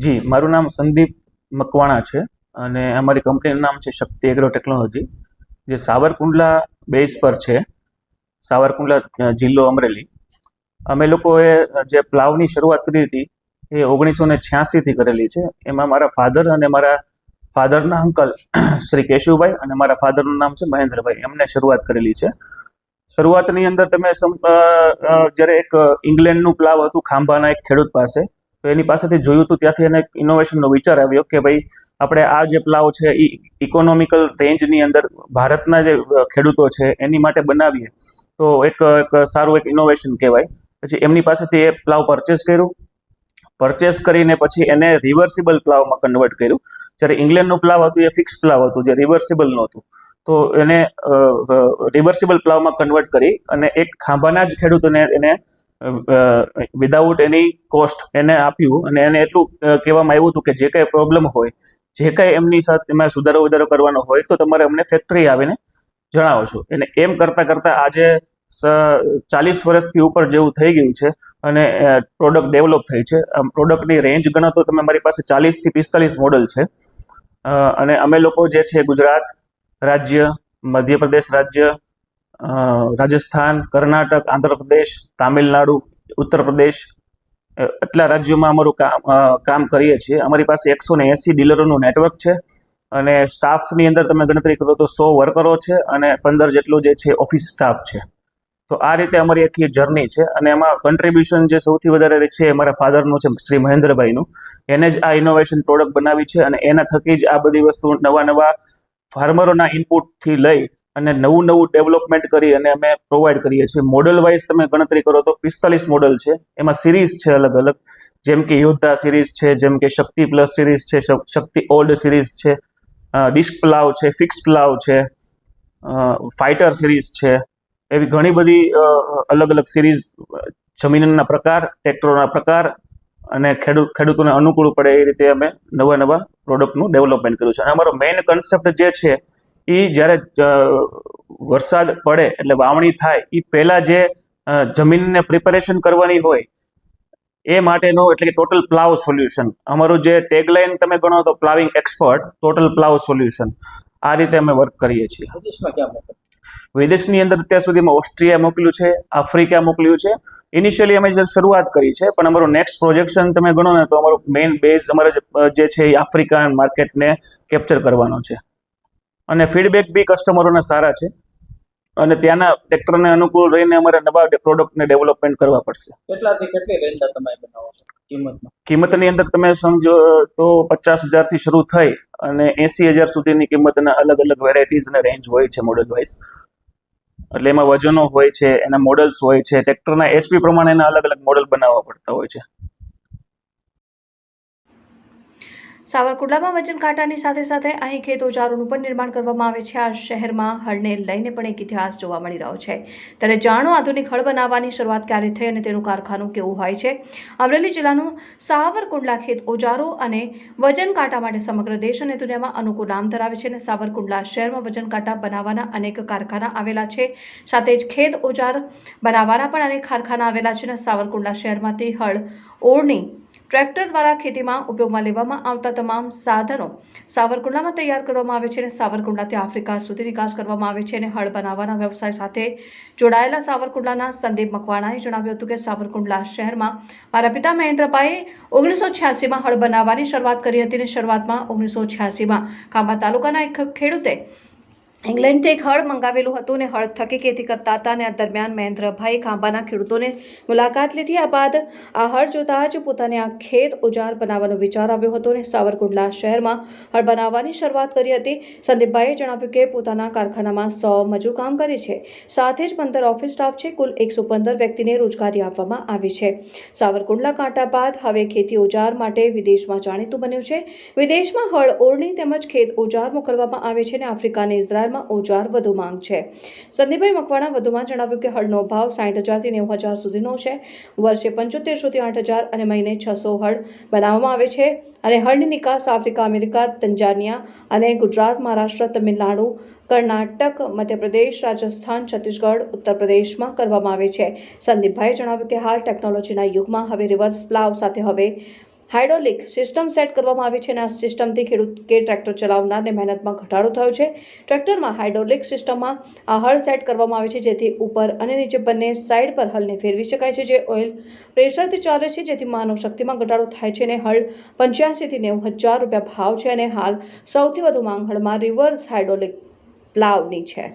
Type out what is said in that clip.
જી, મારું નામ સંદીપ મકવાણા છે અને અમારી કંપનીનું નામ છે શક્તિ એગ્રો ટેકનોલોજી, જે સાવરકુંડલા બેઝ પર છે. સાવરકુંડલા જિલ્લો અમરેલી. અમે લોકોએ જે પ્લાવની શરૂઆત કરી હતી એ 1986થી કરેલી છે. એમાં મારા ફાધર અને મારા ફાધરના અંકલ શ્રી કેશુભાઈ અને મારા ફાધરનું નામ છે મહેન્દ્રભાઈ, એમને શરૂઆત કરેલી છે. શરૂઆતની અંદર તમે જ્યારે એક ઇંગ્લેન્ડનું પ્લાવ હતું ખાંભાના એક ખેડૂત પાસે, તો એની પાસેથી જોયું હતું. ત્યાંથી એને ઇનોવેશનનો વિચાર આવ્યો કે ભાઈ આપણે આ જે પ્લાવ છે એ ઇકોનોમિકલ રેન્જની અંદર ભારતના જે ખેડૂતો છે એની માટે બનાવીએ તો એક સારું એક ઇનોવેશન કહેવાય. પછી એમની પાસેથી એ પ્લાવ પરચેસ કરીને પછી એને રિવર્સિબલ પ્લાવમાં કન્વર્ટ કર્યું. જ્યારે ઇંગ્લેન્ડનું પ્લાવ હતું એ ફિક્સ પ્લાવ હતું, જે રિવર્સિબલ નહોતું, તો એને રિવર્સિબલ પ્લાવમાં કન્વર્ટ કરી અને એક ખાંભાના જ ખેડૂતોને એને વિધાઉટ એની કોસ્ટ એને આપ્યું. અને એને એટલું કહેવામાં આવ્યું હતું કે જે કાંઈ પ્રોબ્લેમ હોય, જે કાંઈ એમની સાથે એમાં સુધારો કરવાનો હોય તો તમારે અમને ફેક્ટરી આવીને જણાવો છો. અને એમ કરતાં આજે 40 વર્ષથી ઉપર જેવું થઈ ગયું છે અને પ્રોડક્ટ ડેવલપ થઈ છે. પ્રોડક્ટની રેન્જ ગણો તો તમે મારી પાસે 40થી 45 મોડલ છે. અને અમે લોકો જે છે ગુજરાત રાજ્ય, મધ્યપ્રદેશ રાજ્ય, રાજસ્થાન, કર્ણાટક, આંધ્રપ્રદેશ, તામિલનાડુ, ઉત્તર પ્રદેશ, એટલા રાજ્યોમાં અમારું કામ કરીએ છીએ. અમારી પાસે 180 ડીલરોનું નેટવર્ક છે અને સ્ટાફની અંદર તમે ગણતરી કરો તો 100 વર્કરો છે અને 15 જેટલો જે છે ઓફિસ સ્ટાફ છે. તો આ રીતે અમારી આખી જર્ની છે. અને એમાં કન્ટ્રીબ્યુશન જે સૌથી વધારે છે એ મારા ફાધરનું છે, શ્રી મહેન્દ્રભાઈનું. એને જ આ ઇનોવેશન પ્રોડક્ટ બનાવી છે અને એના થકી જ આ બધી વસ્તુ નવા ફાર્મરોના ઇનપુટથી લઈ અને નવું ડેવલપમેન્ટ કરી અને અમે પ્રોવાઈડ કરીએ છીએ. મોડલ વાઇઝ તમે ગણતરી કરો તો 45 મોડલ છે. એમાં સિરીઝ છે અલગ અલગ, જેમ કે યોદ્ધા સિરીઝ છે, જેમ કે શક્તિ પ્લસ સિરીઝ છે, શક્તિ ઓલ્ડ સિરીઝ છે, ડિસ્ક પ્લાવ છે, ફિક્સ પ્લાવ છે, ફાઇટર સિરીઝ છે. એવી ઘણી બધી અલગ અલગ સિરીઝ, જમીનના પ્રકાર, ટ્રેક્ટરોના પ્રકાર અને ખેડૂતોને અનુકૂળ પડે એ રીતે અમે નવા પ્રોડક્ટનું ડેવલપમેન્ટ કર્યું છે. અને અમારો મેઇન કન્સેપ્ટ જે છે એ જ્યારે વરસાદ પડે એટલે વાવણી થાય એ પહેલાં જે જમીનને પ્રિપેરેશન કરવાની હોય એ માટેનો, એટલે કે ટોટલ પ્લાવ સોલ્યુશન. અમારું જે ટેગલાઇન તમે ગણો તો ploughing expert, total plough solution. આ રીતે અમે વર્ક કરીએ છીએ. વિદેશની અંદર અત્યાર સુધીમાં ઓસ્ટ્રિયા મોકલ્યું છે, આફ્રિકા મોકલ્યું છે. ઇનિશિયલી અમે જે શરૂઆત કરી છે, પણ અમારું નેક્સ્ટ પ્રોજેક્શન તમે ગણો ને તો અમારું મેઇન બેઝ અમારે જે છે એ આફ્રિકા માર્કેટને કેપ્ચર કરવાનો છે. અને ફીડબેક બી કસ્ટમરોના સારા છે અને ત્યાંના ટ્રેક્ટરને અનુકૂળ રહીને અમારે નવા પ્રોડક્ટને ડેવલપમેન્ટ કરવા પડશે. કેટલાથી કેટલી રેન્જના તમે બનાવો છો કિંમતની અંદર તમે સમજો તો 50,000 થી શરૂ થઈ અને 80,000 સુધીની કિંમતના અલગ અલગ વેરાયટીઝ અને રેન્જ હોય છે મોડલ વાઇઝ. એટલે એમાં વજનો હોય છે, એના મોડલ્સ હોય છે, ટ્રેક્ટરના એચપી પ્રમાણે એના અલગ અલગ મોડલ બનાવવા પડતા હોય છે. સાવરકુંડલામાં વજન કાંટાની સાથે અહીં ખેત ઓજારોનું પણ નિર્માણ કરવામાં આવે છે. આ શહેરમાં હળને લઈને પણ એક ઇતિહાસ જોવા મળી રહ્યો છે. ત્યારે જાણો આધુનિક હળ બનાવવાની શરૂઆત ક્યારે થઈ અને તેનું કારખાનું કેવું હોય છે. અમરેલી જિલ્લાનું સાવરકુંડલા ખેત ઓજારો અને વજન કાંટા માટે સમગ્ર દેશ અને દુનિયામાં અનોખું નામ ધરાવે છે. અને સાવરકુંડલા શહેરમાં વજન કાંટા બનાવવાના અનેક કારખાના આવેલા છે. સાથે જ ખેત ઓજાર બનાવવાના પણ અનેક કારખાના આવેલા છે. અને સાવરકુંડલા શહેરમાંથી હળ, ઓરણી, ટ્રેક્ટર દ્વારા ખેતીમાં ઉપયોગમાં લેવામાં આવતા તમામ સાધનો સાવરકુંડલામાં તૈયાર કરવામાં આવે છે. અને સાવરકુંડલાથી આફ્રિકા સુધી નિકાસ કરવામાં આવે છે. અને હળ બનાવવાના વ્યવસાય સાથે જોડાયેલા સાવરકુંડલાના સંદીપ મકવાણાએ જણાવ્યું હતું કે સાવરકુંડલા શહેરમાં મારા પિતા મહેન્દ્રભાઈએ 1986માં હળ બનાવવાની શરૂઆત કરી હતી. અને શરૂઆતમાં 1986માં ખાંભા તાલુકાના એક ખેડૂતે ઇંગ્લેન્ડથી એક હળ મંગાવેલું હતું અને હળ થકી ખેતી કરતા હતા. અને આ દરમિયાન મહેન્દ્રભાઈ ખાંભાના ખેડૂતોને મુલાકાત લીધી. આ બાદ આ હળ જોતા જ પોતાને આ ખેત ઓજાર બનાવવાનો વિચાર આવ્યો હતો અને સાવરકુંડલા શહેરમાં હળ બનાવવાની શરૂઆત કરી હતી. સંદીપભાઈએ જણાવ્યું કે પોતાના કારખાનામાં 100 મજૂર કામ કરે છે. સાથે જ 15 ઓફિસ સ્ટાફ છે. કુલ 115 વ્યક્તિને રોજગારી આપવામાં આવી છે. સાવરકુંડલા કાંટા બાદ હવે ખેતી ઓજાર માટે વિદેશમાં જાણીતું બન્યું છે. વિદેશમાં હળ, ઓરણી તેમજ ખેત ઓજાર મોકલવામાં આવે છે. અને આફ્રિકા અને ઇઝરાયલ ઓજાર વધુ માંગ છે. સંદીપભાઈ મકવાણા વધુમાં જણાવ્યું કે હળનો ભાવ 60,000 થી 90,000 સુધીનો છે. વર્ષે 7500 થી 8,000 અને મહિને 600 હળ બનાવવામાં આવે છે. અને હળની નિકાસ આફ્રિકા, અમેરિકા, તંજાનિયા અને ગુજરાત, મહારાષ્ટ્ર, તમિલનાડુ, કર્ણાટક, મધ્યપ્રદેશ, રાજસ્થાન, છત્તીસગઢ, ઉત્તર પ્રદેશમાં કરવામાં આવે છે. સંદીપભાઈએ જણાવ્યું કે હાલ ટેકનોલોજીના યુગમાં હવે રિવર્સ પ્લાવ સાથે હવે હાઇડ્રોલિક સિસ્ટમ સેટ કરવામાં આવી છે અને આ સિસ્ટમથી ખેડૂત કે ટ્રેક્ટર ચલાવનારને મહેનતમાં ઘટાડો થયો છે. ટ્રેક્ટરમાં હાઇડ્રોલિક સિસ્ટમમાં આ હળ સેટ કરવામાં આવે છે જેથી ઉપર અને નીચે બંને સાઇડ પર હળને ફેરવી શકાય છે, જે ઓઇલ પ્રેશરથી ચાલે છે, જેથી માનવ શક્તિમાં ઘટાડો થાય છે અને હળ 85 થી 90 હજાર રૂપિયા ભાવ છે અને હાલ સૌથી વધુ માંગ હળમાં રિવર્સ હાઇડ્રોલિક પ્લાવની છે.